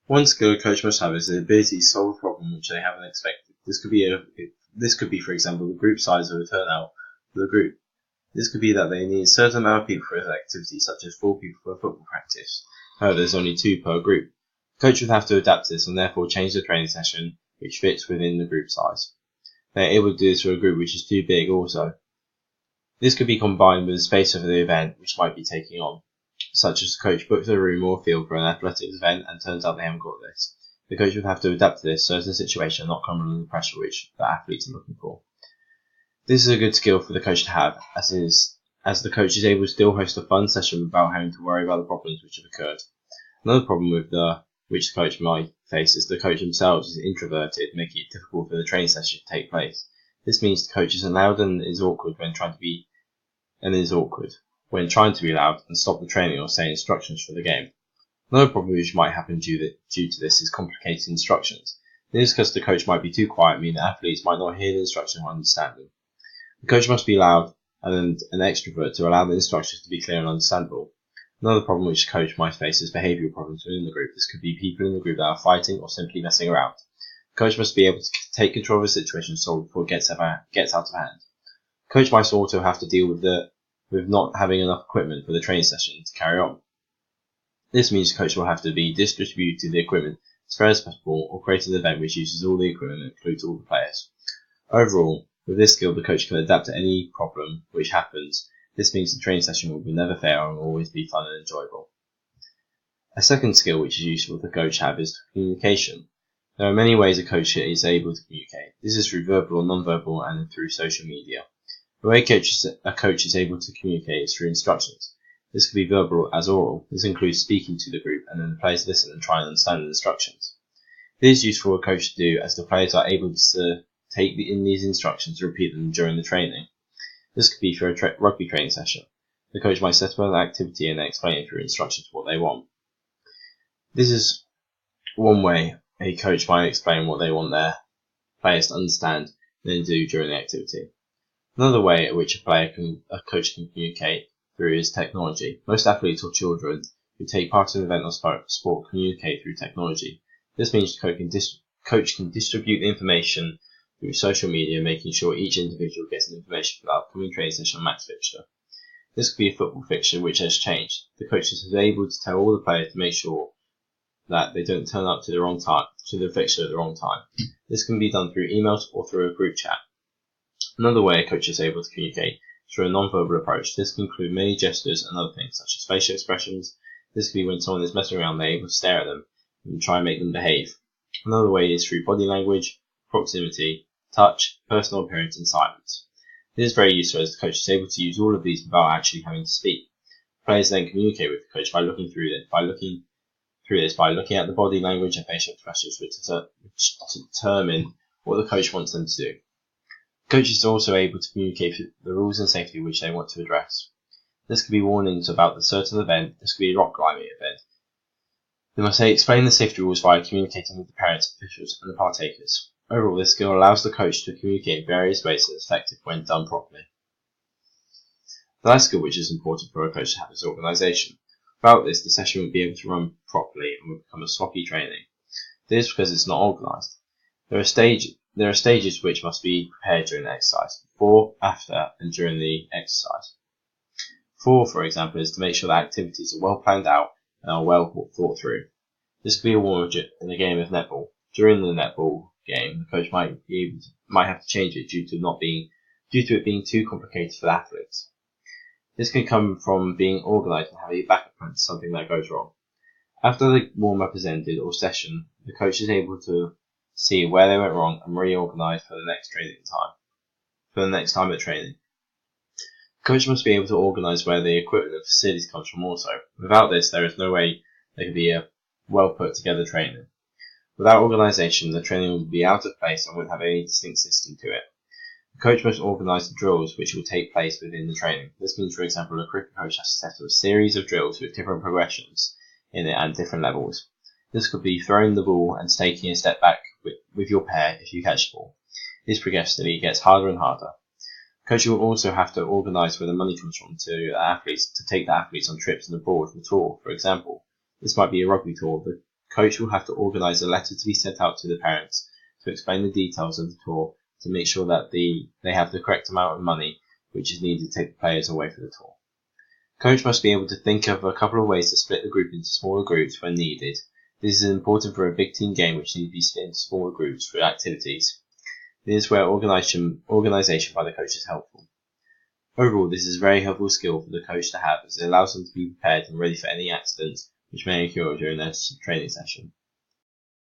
One skill a coach must have is the ability to solve a problem which they haven't expected. This could be, for example, the group size of a turnout for the group. This could be that they need a certain amount of people for an activity, such as 4 people for a football practice. However, there's only 2 per group. The coach would have to adapt to this and therefore change the training session which fits within the group size. They are able to do this for a group which is too big also. This could be combined with the space of the event which might be taking on, such as the coach books a room or field for an athletics event and turns out they haven't got this. The coach would have to adapt to this so as the situation and not come under the pressure which the athletes are looking for. This is a good skill for the coach to have, as the coach is able to still host a fun session without having to worry about the problems which have occurred. Another problem which the coach might face is the coach himself is introverted, making it difficult for the training session to take place. This means the coach isn't loud and is awkward when trying to be loud and stop the training or say instructions for the game. Another problem which might happen due to this is complicated instructions. This is because the coach might be too quiet, meaning the athletes might not hear the instructions or understand them. The coach must be loud and an extrovert to allow the instructions to be clear and understandable. Another problem which the coach might face is behavioural problems within the group. This could be people in the group that are fighting or simply messing around. The coach must be able to take control of the situation so before it gets out of hand. The coach might also have to deal with not having enough equipment for the training session to carry on. This means the coach will have to be distributed the equipment as fair as possible or create an event which uses all the equipment and includes all the players. Overall, with this skill, the coach can adapt to any problem which happens. This means the training session will never fail and will always be fun and enjoyable. A second skill which is useful for the coach to have is communication. There are many ways a coach is able to communicate. This is through verbal or non-verbal and through social media. The way a coach is able to communicate is through instructions. This can be verbal as oral. This includes speaking to the group and then the players listen and try and understand the instructions. This is useful for a coach to do as the players are able to take in these instructions and repeat them during the training. This could be for a rugby training session. The coach might set up an activity and explain it through instructions what they want. This is one way a coach might explain what they want their players to understand and then do during the activity. Another way in which a coach can communicate through is technology. Most athletes or children who take part in an event or sport communicate through technology. This means the coach can distribute the information through social media, making sure each individual gets the information for the upcoming training session or match fixture. This could be a football fixture which has changed. The coach is able to tell all the players to make sure that they don't turn up to the fixture at the wrong time. This can be done through emails or through a group chat. Another way a coach is able to communicate is through a non-verbal approach. This can include many gestures and other things, such as facial expressions. This can be when someone is messing around, they're able to stare at them and try and make them behave. Another way is through body language, proximity, touch, personal appearance, and silence. This is very useful as the coach is able to use all of these without actually having to speak. Players then communicate with the coach by looking at the body language and facial expressions which determine what the coach wants them to do. The coach is also able to communicate the rules and safety which they want to address. This could be warnings about the certain event. This could be a rock climbing event. They must explain the safety rules via communicating with the parents, officials, and the partakers. Overall, this skill allows the coach to communicate in various ways that is effective when done properly. The last skill which is important for a coach to have is organisation. Without this, the session would be able to run properly and would become a sloppy training. This is because it's not organised. There are stages which must be prepared during the exercise, before, after, and during the exercise. Before, for example, is to make sure that activities are well planned out and are well thought through. This could be a warm-up in a game of netball. During the netball game, the coach might have to change it due to it being too complicated for the athletes. This can come from being organised and having a backup plan to something that goes wrong. After the warm-up is ended or session, the coach is able to see where they went wrong and reorganise for the next time at training. The coach must be able to organise where the equipment and facilities comes from also. Without this, there is no way there could be a well put together training. Without organisation, the training would be out of place and wouldn't have any distinct system to it. The coach must organise the drills which will take place within the training. This means, for example, a cricket coach has to set up a series of drills with different progressions in it and different levels. This could be throwing the ball and taking a step back with your pair if you catch the ball. This progressively gets harder and harder. The coach will also have to organise where the money comes from to take the athletes on trips and abroad for a tour. For example, this might be a rugby tour. The coach will have to organise a letter to be sent out to the parents to explain the details of the tour to make sure that they have the correct amount of money which is needed to take the players away for the tour. Coach must be able to think of a couple of ways to split the group into smaller groups when needed. This is important for a big team game which needs to be split into smaller groups for activities. This is where organisation by the coach is helpful. Overall, this is a very helpful skill for the coach to have as it allows them to be prepared and ready for any accidents which may occur during their training session.